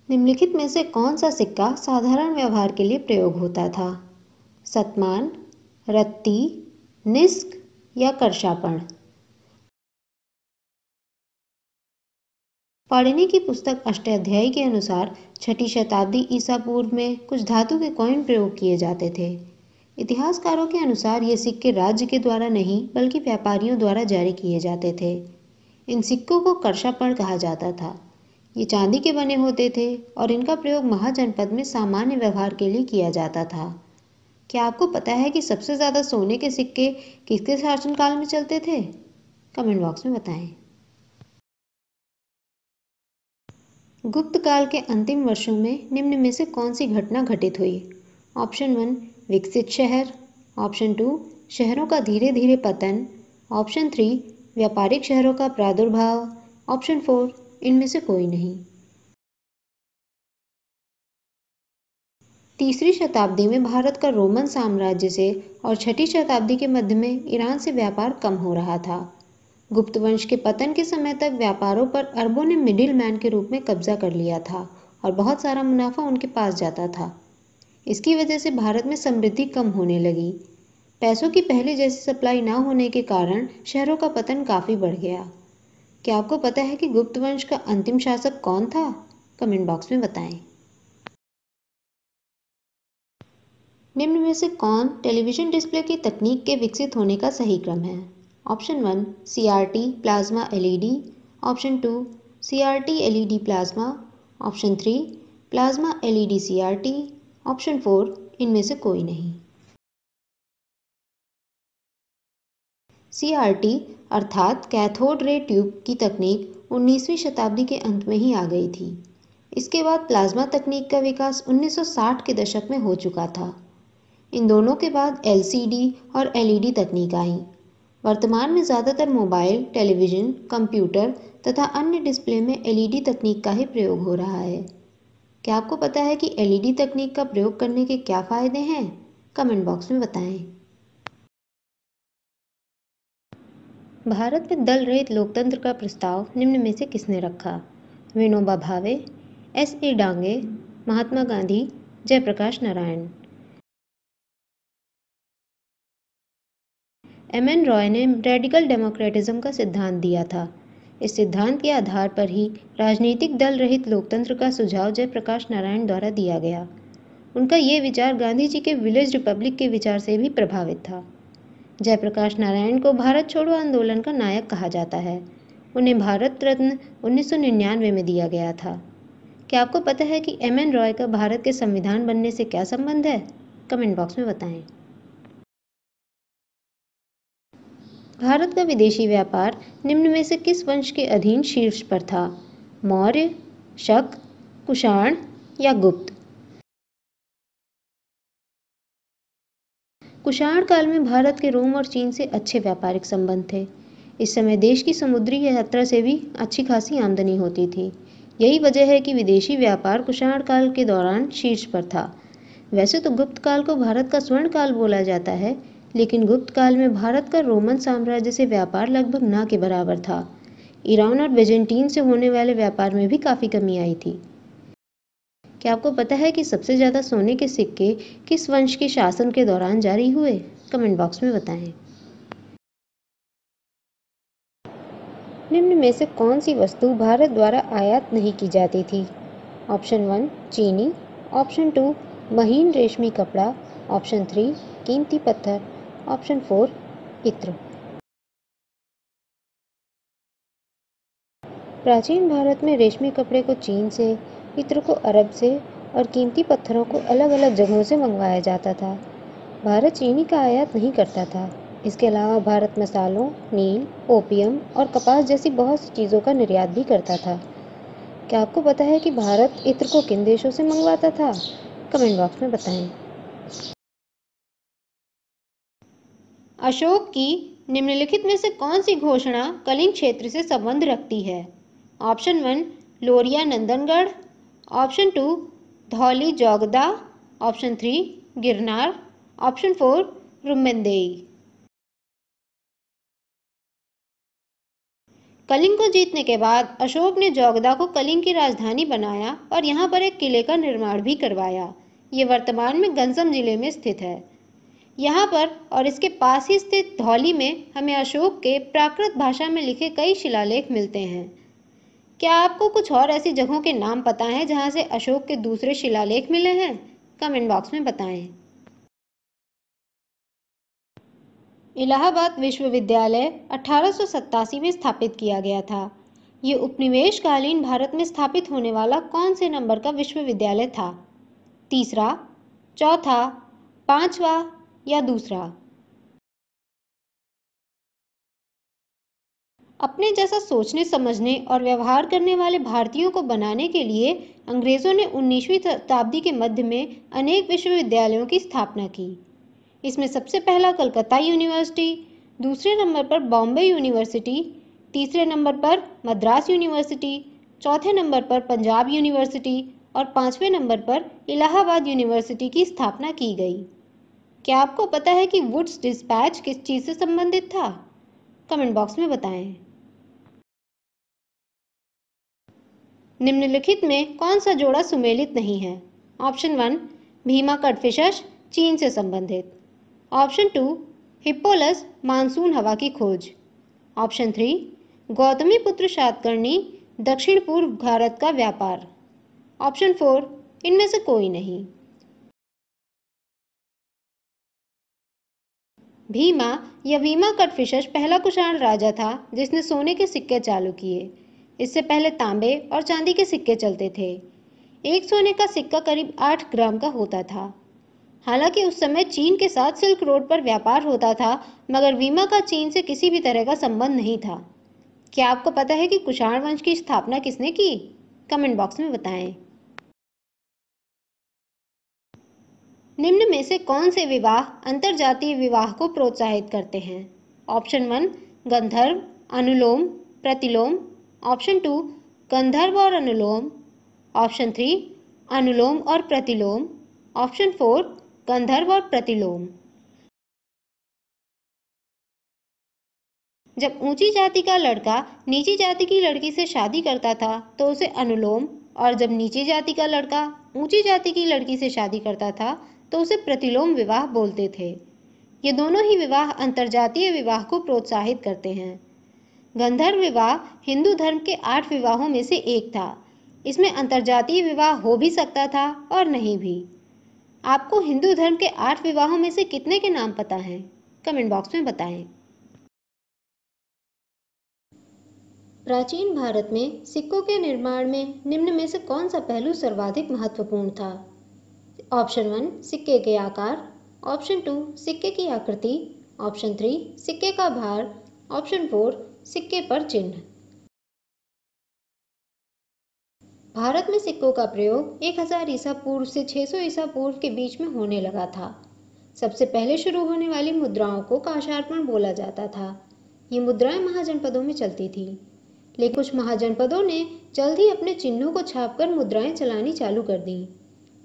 निम्नलिखित में से कौन सा सिक्का साधारण व्यवहार के लिए प्रयोग होता था? शतमान, रत्ती, निस्क या करशापण? पाणिनि की पुस्तक अष्टाध्यायी के अनुसार 6ठी शताब्दी ईसा पूर्व में कुछ धातु के कॉइन प्रयोग किए जाते थे। इतिहासकारों के अनुसार ये सिक्के राज्य के द्वारा नहीं बल्कि व्यापारियों द्वारा जारी किए जाते थे। इन सिक्कों को करशापण कहा जाता था। ये चांदी के बने होते थे और इनका प्रयोग महाजनपद में सामान्य व्यवहार के लिए किया जाता था। क्या आपको पता है कि सबसे ज़्यादा सोने के सिक्के किसके शासनकाल में चलते थे? कमेंट बॉक्स में बताएं। गुप्त काल के अंतिम वर्षों में निम्न में से कौन सी घटना घटित हुई? ऑप्शन 1 विकसित शहर, ऑप्शन 2 शहरों का धीरे धीरे पतन, ऑप्शन 3 व्यापारिक शहरों का प्रादुर्भाव, ऑप्शन 4 इनमें से कोई नहीं। तीसरी शताब्दी में भारत का रोमन साम्राज्य से और 6ठी शताब्दी के मध्य में ईरान से व्यापार कम हो रहा था। गुप्त वंश के पतन के समय तक व्यापारों पर अरबों ने मिडिल मैन के रूप में कब्जा कर लिया था और बहुत सारा मुनाफा उनके पास जाता था। इसकी वजह से भारत में समृद्धि कम होने लगी। पैसों की पहले जैसी सप्लाई ना होने के कारण शहरों का पतन काफ़ी बढ़ गया। क्या आपको पता है कि गुप्त वंश का अंतिम शासक कौन था? कमेंट बॉक्स में बताएं। निम्न में से कौन टेलीविज़न डिस्प्ले की तकनीक के विकसित होने का सही क्रम है? Option 1 CRT plasma LED, option 2 CRT LED plasma, option 3 plasma LED CRT, option 4 इनमें से कोई नहीं। CRT अर्थात कैथोड रे ट्यूब की तकनीक 19वीं शताब्दी के अंत में ही आ गई थी। इसके बाद प्लाज्मा तकनीक का विकास 1960 के दशक में हो चुका था। इन दोनों के बाद LCD और LED तकनीक आई। वर्तमान में ज़्यादातर मोबाइल, टेलीविज़न, कंप्यूटर तथा अन्य डिस्प्ले में LED तकनीक का ही प्रयोग हो रहा है। क्या आपको पता है कि LED तकनीक का प्रयोग करने के क्या फ़ायदे हैं? कमेंट बॉक्स में बताएं। भारत में दल रहित लोकतंत्र का प्रस्ताव निम्न में से किसने रखा? विनोबा भावे, S.A. डांगे, महात्मा गांधी, जयप्रकाश नारायण। M.N. रॉय ने रेडिकल डेमोक्रेटिज्म का सिद्धांत दिया था। इस सिद्धांत के आधार पर ही राजनीतिक दल रहित लोकतंत्र का सुझाव जयप्रकाश नारायण द्वारा दिया गया। उनका ये विचार गांधी जी के विलेज रिपब्लिक के विचार से भी प्रभावित था। जयप्रकाश नारायण को भारत छोड़ो आंदोलन का नायक कहा जाता है। उन्हें भारत रत्न 1999 में दिया गया था। क्या आपको पता है कि M.N. रॉय का भारत के संविधान बनने से क्या संबंध है? कमेंट बॉक्स में बताएं। भारत का विदेशी व्यापार निम्न में से किस वंश के अधीन शीर्ष पर था? मौर्य, शक, कुषाण या गुप्त? कुषाण काल में भारत के रोम और चीन से अच्छे व्यापारिक संबंध थे। इस समय देश की समुद्री यात्रा से भी अच्छी खासी आमदनी होती थी। यही वजह है कि विदेशी व्यापार कुषाण काल के दौरान शीर्ष पर था। वैसे तो गुप्त काल को भारत का स्वर्ण काल बोला जाता है, लेकिन गुप्त काल में भारत का रोमन साम्राज्य से व्यापार लगभग ना के बराबर था। ईरान और बीजांटीन से होने वाले व्यापार में भी काफ़ी कमी आई थी। क्या आपको पता है कि सबसे ज़्यादा सोने के सिक्के किस वंश के शासन के दौरान जारी हुए? कमेंट बॉक्स में बताएं। निम्न में से कौन सी वस्तु भारत द्वारा आयात नहीं की जाती थी? ऑप्शन 1 चीनी, ऑप्शन 2 महीन रेशमी कपड़ा, ऑप्शन 3 कीमती पत्थर, ऑप्शन 4 इत्र। प्राचीन भारत में रेशमी कपड़े को चीन से, इत्र को अरब से और कीमती पत्थरों को अलग अलग जगहों से मंगवाया जाता था। भारत चीनी का आयात नहीं करता था। इसके अलावा भारत मसालों, नील, ओपियम और कपास जैसी बहुत सी चीज़ों का निर्यात भी करता था। क्या आपको पता है कि भारत इत्र को किन देशों से मंगवाता था? कमेंट बॉक्स में बताएं। अशोक की निम्नलिखित में से कौन सी घोषणा कलिंग क्षेत्र से संबंध रखती है? Option 1 Lauriya Nandangarh, option 2 Dhauli Jaugada, option 3 Girnar, option 4 Rummindei. Kalinga को जीतने के बाद अशोक ने जौगदा को कलिंग की राजधानी बनाया और यहाँ पर एक किले का निर्माण भी करवाया। ये वर्तमान में गंजम जिले में स्थित है। यहाँ पर और इसके पास ही स्थित धौली में हमें अशोक के प्राकृत भाषा में लिखे कई शिलालेख मिलते हैं। क्या आपको कुछ और ऐसी जगहों के नाम पता है जहाँ से अशोक के दूसरे शिलालेख मिले हैं? कमेंट बॉक्स में बताएं। इलाहाबाद विश्वविद्यालय 1887 में स्थापित किया गया था। ये उपनिवेशकालीन भारत में स्थापित होने वाला कौन से नंबर का विश्वविद्यालय था? तीसरा, चौथा, पांचवा या दूसरा? अपने जैसा सोचने समझने और व्यवहार करने वाले भारतीयों को बनाने के लिए अंग्रेजों ने 19वीं शताब्दी के मध्य में अनेक विश्वविद्यालयों की स्थापना की। इसमें सबसे पहला कलकत्ता यूनिवर्सिटी, दूसरे नंबर पर बॉम्बे यूनिवर्सिटी, तीसरे नंबर पर मद्रास यूनिवर्सिटी, चौथे नंबर पर पंजाब यूनिवर्सिटी और पांचवें नंबर पर इलाहाबाद यूनिवर्सिटी की स्थापना की गई। क्या आपको पता है कि वुड्स डिस्पैच किस चीज़ से संबंधित था? कमेंट बॉक्स में बताएं। निम्नलिखित में कौन सा जोड़ा सुमेलित नहीं है? ऑप्शन 1, भीमा कटफिशस, चीन से संबंधित। ऑप्शन 2, हिप्पोलस, मानसून हवा की खोज। ऑप्शन 3, गौतमी पुत्र सातकर्णी, दक्षिण पूर्व भारत का व्यापार। ऑप्शन 4, इनमें से कोई नहीं। भीमा या भीमा कटफिशस पहला कुषाण राजा था जिसने सोने के सिक्के चालू किए। इससे पहले तांबे और चांदी के सिक्के चलते थे। एक सोने का सिक्का करीब 8 ग्राम का होता था। हालांकि उस समय चीन के साथ सिल्क रोड पर व्यापार होता था, मगर वीमा का चीन से किसी भी तरह का संबंध नहीं था। क्या आपको पता है कि कुषाण वंश की स्थापना किसने की? कमेंट बॉक्स में बताएं। निम्न में से कौन से विवाह अंतरजातीय विवाह को प्रोत्साहित करते हैं? ऑप्शन 1, गंधर्व, अनुलोम, प्रतिलोम। ऑप्शन 2, गंधर्व और अनुलोम। ऑप्शन 3, अनुलोम और प्रतिलोम। ऑप्शन 4, गंधर्व और प्रतिलोम। जब ऊंची जाति का लड़का नीची जाति की लड़की से शादी करता था तो उसे अनुलोम, और जब नीची जाति का लड़का ऊंची जाति की लड़की से शादी करता था तो उसे प्रतिलोम विवाह बोलते थे। ये दोनों ही विवाह अंतरजातीय विवाह को प्रोत्साहित करते हैं। गंधर्व विवाह हिंदू धर्म के 8 विवाहों में से एक था। इसमें अंतरजातीय विवाह हो भी सकता था और नहीं भी। आपको हिंदू धर्म के 8 विवाहों में से कितने के नाम पता हैं? कमेंट बॉक्स में बताएं। प्राचीन भारत में सिक्कों के निर्माण में निम्न में से कौन सा पहलू सर्वाधिक महत्वपूर्ण था? ऑप्शन 1, सिक्के के आकार। ऑप्शन 2, सिक्के की आकृति। ऑप्शन 3, सिक्के का भार। ऑप्शन 4, सिक्के पर चिन्ह। भारत में सिक्कों का प्रयोग 1000 ईसा पूर्व से 600 ईसा पूर्व के बीच में होने लगा था। सबसे पहले शुरू होने वाली मुद्राओं को काशार्पण बोला जाता था। ये मुद्राएं महाजनपदों में चलती थी, लेकिन कुछ महाजनपदों ने जल्द ही अपने चिन्हों को छापकर मुद्राएं चलानी चालू कर दी।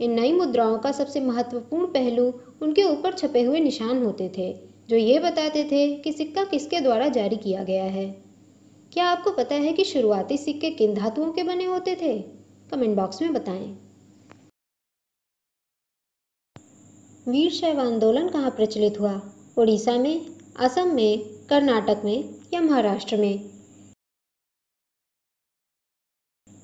इन नई मुद्राओं का सबसे महत्वपूर्ण पहलू उनके ऊपर छपे हुए निशान होते थे, जो ये बताते थे कि सिक्का किसके द्वारा जारी किया गया है। क्या आपको पता है कि शुरुआती सिक्के किन धातुओं के बने होते थे? कमेंट बॉक्स में बताएं। वीरशैव आंदोलन कहाँ प्रचलित हुआ? उड़ीसा में, असम में, कर्नाटक में या महाराष्ट्र में?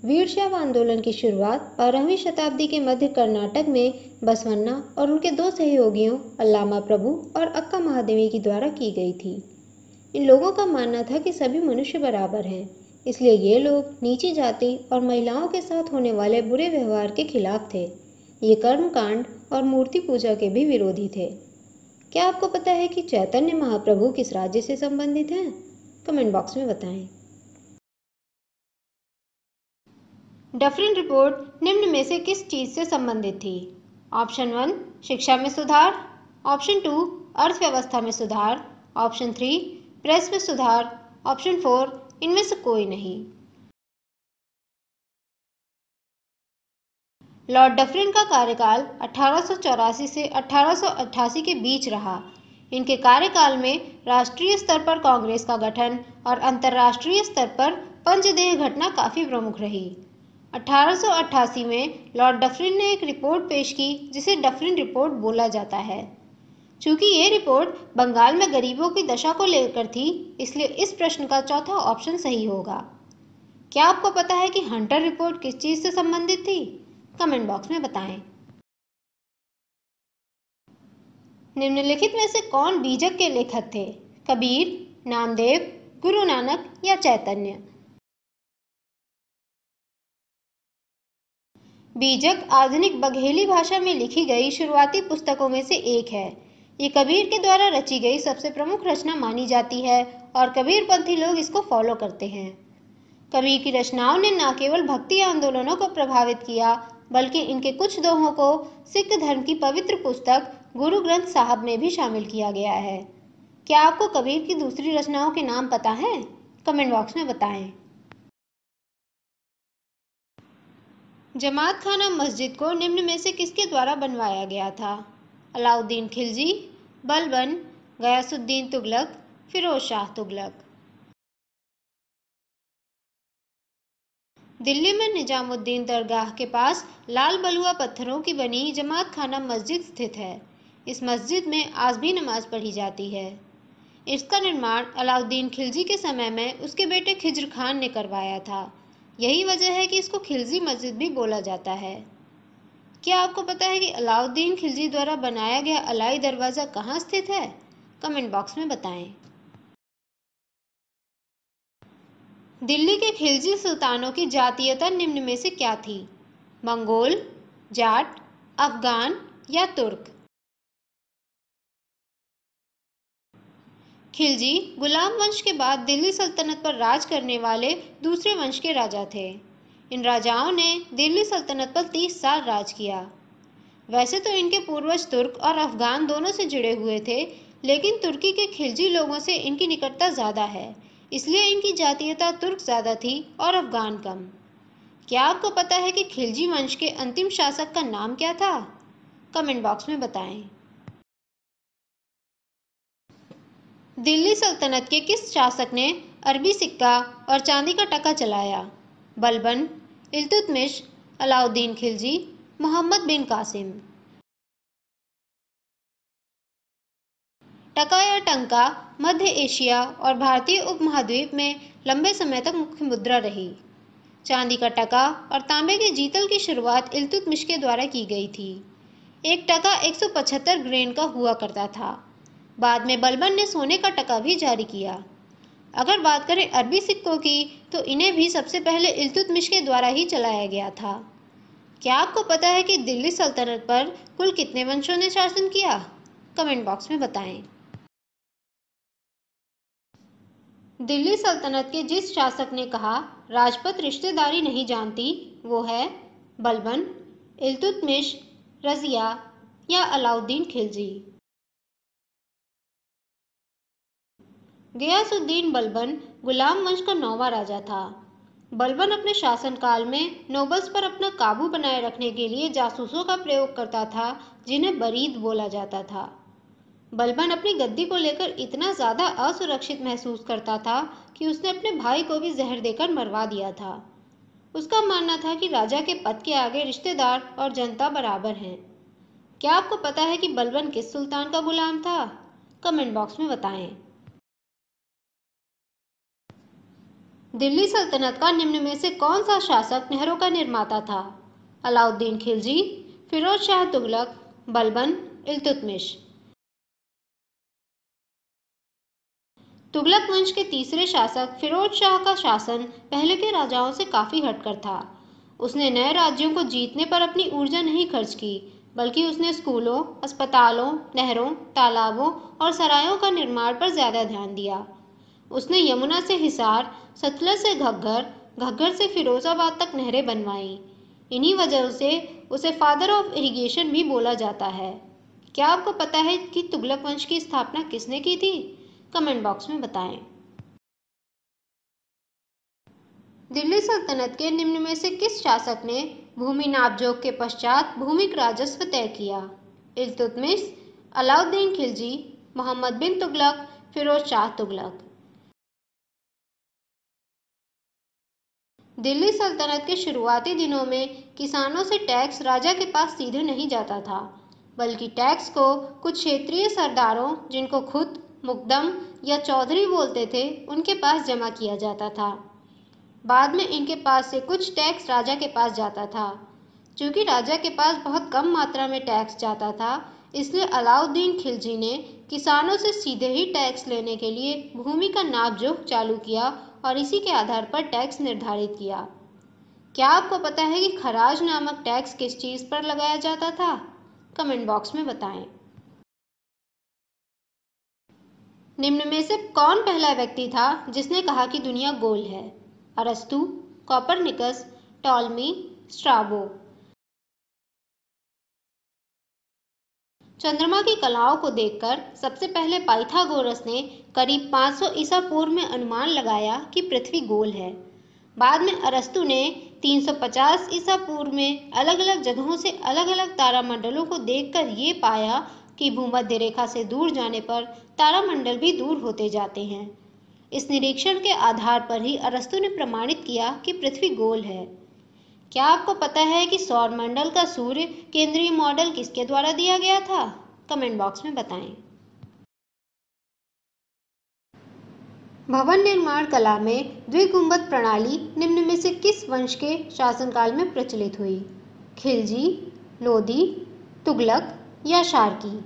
वीरशैव आंदोलन की शुरुआत 12वीं शताब्दी के मध्य कर्नाटक में बसवन्ना और उनके 2 सहयोगियों अल्लामा प्रभु और अक्का महादेवी के द्वारा की गई थी। इन लोगों का मानना था कि सभी मनुष्य बराबर हैं, इसलिए ये लोग नीची जाति और महिलाओं के साथ होने वाले बुरे व्यवहार के खिलाफ थे। ये कर्मकांड और मूर्ति पूजा के भी विरोधी थे। क्या आपको पता है कि चैतन्य महाप्रभु किस राज्य से संबंधित हैं? कमेंट बॉक्स में बताएं। डफरिन रिपोर्ट निम्न में से किस चीज़ से संबंधित थी? ऑप्शन 1, शिक्षा में सुधार। ऑप्शन 2, अर्थव्यवस्था में सुधार। ऑप्शन 3, प्रेस में सुधार। ऑप्शन 4, इनमें से कोई नहीं। लॉर्ड डफरिन का कार्यकाल 1884 से 1888 के बीच रहा। इनके कार्यकाल में राष्ट्रीय स्तर पर कांग्रेस का गठन और अंतर्राष्ट्रीय स्तर पर पंचदेह घटना काफी प्रमुख रही। 1888 में लॉर्ड डफरिन ने एक रिपोर्ट पेश की जिसे डफरिन रिपोर्ट बोला जाता है। चूंकि ये रिपोर्ट बंगाल में गरीबों की दशा को लेकर थी, इसलिए इस प्रश्न का चौथा ऑप्शन सही होगा। क्या आपको पता है कि हंटर रिपोर्ट किस चीज से संबंधित थी? कमेंट बॉक्स में बताएं। निम्नलिखित में से कौन बीजक के लेखक थे? कबीर, नामदेव, गुरु नानक या चैतन्य? बीजक आधुनिक बघेली भाषा में लिखी गई शुरुआती पुस्तकों में से एक है। ये कबीर के द्वारा रची गई सबसे प्रमुख रचना मानी जाती है और कबीरपंथी लोग इसको फॉलो करते हैं। कबीर की रचनाओं ने न केवल भक्ति आंदोलनों को प्रभावित किया, बल्कि इनके कुछ दोहों को सिख धर्म की पवित्र पुस्तक गुरु ग्रंथ साहब में भी शामिल किया गया है। क्या आपको कबीर की दूसरी रचनाओं के नाम पता है? कमेंट बॉक्स में बताएं। जमात खाना मस्जिद को निम्न में से किसके द्वारा बनवाया गया था? अलाउद्दीन खिलजी, बलबन, गयासुद्दीन तुगलक, फिरोज शाह तुगलक? दिल्ली में निजामुद्दीन दरगाह के पास लाल बलुआ पत्थरों की बनी जमात खाना मस्जिद स्थित है। इस मस्जिद में आज भी नमाज पढ़ी जाती है। इसका निर्माण अलाउद्दीन खिलजी के समय में उसके बेटे खिज्र खान ने करवाया था। यही वजह है कि इसको खिलजी मस्जिद भी बोला जाता है। क्या आपको पता है कि अलाउद्दीन खिलजी द्वारा बनाया गया अलाई दरवाज़ा कहाँ स्थित है? कमेंट बॉक्स में बताएं। दिल्ली के खिलजी सुल्तानों की जातीयता निम्न में से क्या थी? मंगोल, जाट, अफगान या तुर्क? खिलजी गुलाम वंश के बाद दिल्ली सल्तनत पर राज करने वाले दूसरे वंश के राजा थे। इन राजाओं ने दिल्ली सल्तनत पर 30 साल राज किया। वैसे तो इनके पूर्वज तुर्क और अफगान दोनों से जुड़े हुए थे, लेकिन तुर्की के खिलजी लोगों से इनकी निकटता ज़्यादा है, इसलिए इनकी जातीयता तुर्क ज़्यादा थी और अफगान कम। क्या आपको पता है कि खिलजी वंश के अंतिम शासक का नाम क्या था? कमेंट बॉक्स में बताएं। दिल्ली सल्तनत के किस शासक ने अरबी सिक्का और चांदी का टका चलाया? बलबन, इल्तुतमिश, अलाउद्दीन खिलजी, मोहम्मद बिन कासिम? टका या टंका मध्य एशिया और भारतीय उपमहाद्वीप में लंबे समय तक मुख्य मुद्रा रही। चांदी का टका और तांबे के जीतल की शुरुआत इल्तुतमिश के द्वारा की गई थी। एक टका 175 ग्रेन का हुआ करता था। बाद में बलबन ने सोने का टका भी जारी किया। अगर बात करें अरबी सिक्कों की, तो इन्हें भी सबसे पहले इल्तुतमिश के द्वारा ही चलाया गया था। क्या आपको पता है कि दिल्ली सल्तनत पर कुल कितने वंशों ने शासन किया? कमेंट बॉक्स में बताएं। दिल्ली सल्तनत के जिस शासक ने कहा राजपत रिश्तेदारी नहीं जानती, वो है बलबन, इल्तुतमिश, रजिया या अलाउद्दीन खिलजी? गयासुद्दीन बलबन गुलाम वंश का 9वां राजा था। बलबन अपने शासनकाल में नोबल्स पर अपना काबू बनाए रखने के लिए जासूसों का प्रयोग करता था, जिन्हें बरीद बोला जाता था। बलबन अपनी गद्दी को लेकर इतना ज़्यादा असुरक्षित महसूस करता था कि उसने अपने भाई को भी जहर देकर मरवा दिया था। उसका मानना था कि राजा के पद के आगे रिश्तेदार और जनता बराबर हैं। क्या आपको पता है कि बलबन किस सुल्तान का गुलाम था? कमेंट बॉक्स में बताएं। दिल्ली सल्तनत का निम्न में से कौन सा शासक नहरों का निर्माता था? अलाउद्दीन खिलजी, फिरोज शाह तुगलक, बलबन, इल्तुतमिश? तुगलक वंश के तीसरे शासक फिरोज शाह का शासन पहले के राजाओं से काफी हटकर था। उसने नए राज्यों को जीतने पर अपनी ऊर्जा नहीं खर्च की, बल्कि उसने स्कूलों, अस्पतालों, नहरों, तालाबों और सरायों का निर्माण पर ज्यादा ध्यान दिया। उसने यमुना से हिसार, सतलज से घग्गर, घग्गर से फिरोजाबाद तक नहरें बनवाईं। इन्हीं वजहों से उसे फादर ऑफ इरिगेशन भी बोला जाता है। क्या आपको पता है कि तुगलक वंश की स्थापना किसने की थी? कमेंट बॉक्स में बताएं। दिल्ली सल्तनत के निम्न में से किस शासक ने भूमि नापजोक के पश्चात भूमिक राजस्व तय किया? इल्तुतमिश, अलाउद्दीन खिलजी, मोहम्मद बिन तुगलक, फिरोज शाह तुगलक। दिल्ली सल्तनत के शुरुआती दिनों में किसानों से टैक्स राजा के पास सीधे नहीं जाता था, बल्कि टैक्स को कुछ क्षेत्रीय सरदारों, जिनको खुद मुकदम या चौधरी बोलते थे, उनके पास जमा किया जाता था। बाद में इनके पास से कुछ टैक्स राजा के पास जाता था। चूंकि राजा के पास बहुत कम मात्रा में टैक्स जाता था, इसलिए अलाउद्दीन खिलजी ने किसानों से सीधे ही टैक्स लेने के लिए भूमि का नाप-जोख चालू किया और इसी के आधार पर टैक्स निर्धारित किया। क्या आपको पता है कि खराज नामक टैक्स किस चीज पर लगाया जाता था? कमेंट बॉक्स में बताएं। निम्न में से कौन पहला व्यक्ति था जिसने कहा कि दुनिया गोल है? अरस्तु, कोपरनिकस, टॉलमी, स्ट्राबो। चंद्रमा की कलाओं को देखकर सबसे पहले पाइथागोरस ने करीब 500 ईसा पूर्व में अनुमान लगाया कि पृथ्वी गोल है। बाद में अरस्तु ने 350 ईसा पूर्व में अलग अलग जगहों से अलग अलग तारामंडलों को देखकर ये पाया कि भूमध्य रेखा से दूर जाने पर तारामंडल भी दूर होते जाते हैं। इस निरीक्षण के आधार पर ही अरस्तु ने प्रमाणित किया कि पृथ्वी गोल है। क्या आपको पता है कि सौरमंडल का सूर्य केंद्रीय मॉडल किसके द्वारा दिया गया था? कमेंट बॉक्स में बताएं। भवन निर्माण कला में द्विगुंबद प्रणाली निम्न में से किस वंश के शासनकाल में प्रचलित हुई? खिलजी, लोदी, तुगलक या शार्की?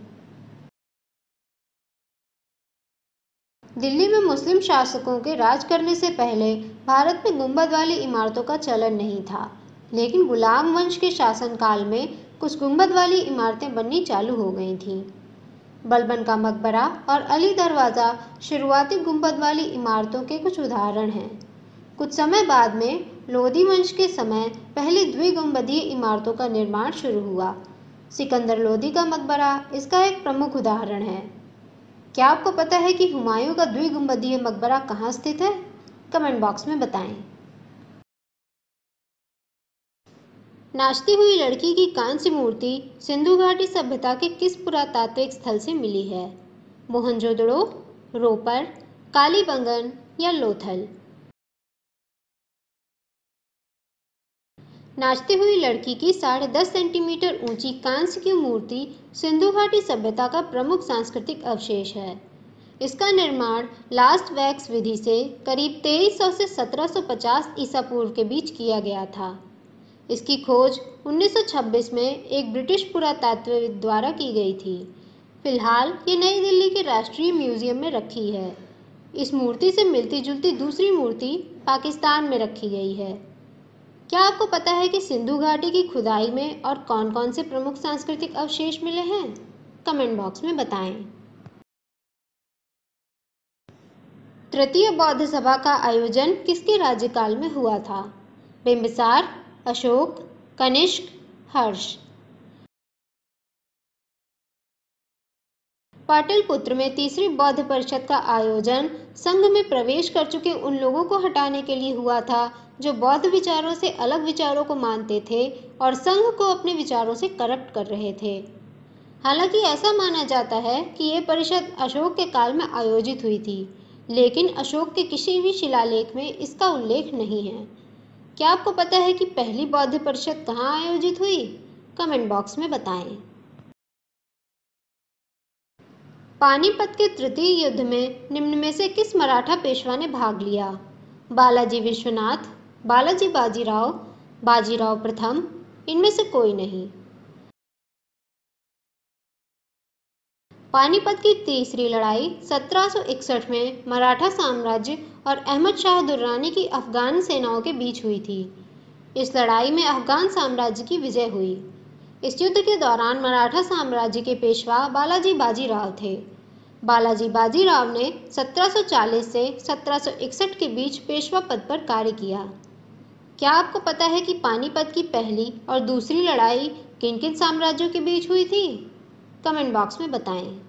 दिल्ली में मुस्लिम शासकों के राज करने से पहले भारत में गुंबद वाली इमारतों का चलन नहीं था, लेकिन गुलाम वंश के शासनकाल में कुछ गुंबद वाली इमारतें बननी चालू हो गई थीं। बलबन का मकबरा और अली दरवाज़ा शुरुआती गुंबद वाली इमारतों के कुछ उदाहरण हैं। कुछ समय बाद में लोदी वंश के समय पहली द्विगुंबदीय इमारतों का निर्माण शुरू हुआ। सिकंदर लोदी का मकबरा इसका एक प्रमुख उदाहरण है। क्या आपको पता है कि हुमायूं का द्विगुंबदीय मकबरा कहाँ स्थित है? कमेंट बॉक्स में बताएं। नाचती हुई लड़की की कांस्य मूर्ति सिंधु घाटी सभ्यता के किस पुरातात्विक स्थल से मिली है? मोहनजोदड़ो, रोपर, कालीबंगन या लोथल? नाचती हुई लड़की की 10.5 सेंटीमीटर ऊंची कांस्य की मूर्ति सिंधु घाटी सभ्यता का प्रमुख सांस्कृतिक अवशेष है। इसका निर्माण लास्ट वैक्स विधि से करीब 2300 से 1750 ईसा पूर्व के बीच किया गया था। इसकी खोज 1926 में एक ब्रिटिश पुरातत्वविद द्वारा की गई थी। फिलहाल ये नई दिल्ली के राष्ट्रीय म्यूजियम में रखी है। इस मूर्ति से मिलती जुलती दूसरी मूर्ति पाकिस्तान में रखी गई है। क्या आपको पता है कि सिंधु घाटी की खुदाई में और कौन-कौन से प्रमुख सांस्कृतिक अवशेष मिले हैं? कमेंट बॉक्स में बताएं। तृतीय बौद्ध सभा का आयोजन किसके राज्यकाल में हुआ था? बिंबिसार, अशोक, कनिष्क, हर्ष? पाटलिपुत्र में तीसरी बौद्ध परिषद का आयोजन संघ में प्रवेश कर चुके उन लोगों को हटाने के लिए हुआ था जो बौद्ध विचारों से अलग विचारों को मानते थे और संघ को अपने विचारों से करप्ट कर रहे थे। हालांकि ऐसा माना जाता है कि ये परिषद अशोक के काल में आयोजित हुई थी, लेकिन अशोक के किसी भी शिलालेख में इसका उल्लेख नहीं है। क्या आपको पता है कि पहली बौद्ध परिषद कहाँ आयोजित हुई? कमेंट बॉक्स में बताएं। पानीपत के तृतीय युद्ध में निम्न में से किस मराठा पेशवा ने भाग लिया? बालाजी विश्वनाथ, बालाजी बाजीराव, बाजीराव प्रथम? इनमें से कोई नहीं। पानीपत की तीसरी लड़ाई 1761 में मराठा साम्राज्य और अहमद शाह दुर्रानी की अफगान सेनाओं के बीच हुई थी। इस लड़ाई में अफगान साम्राज्य की विजय हुई। इस युद्ध के दौरान मराठा साम्राज्य के पेशवा बालाजी बाजीराव थे। बालाजी बाजीराव ने 1740 से 1761 के बीच पेशवा पद पर कार्य किया। क्या आपको पता है कि पानीपत की पहली और दूसरी लड़ाई किन किन साम्राज्यों के बीच हुई थी? कमेंट बॉक्स में बताएं।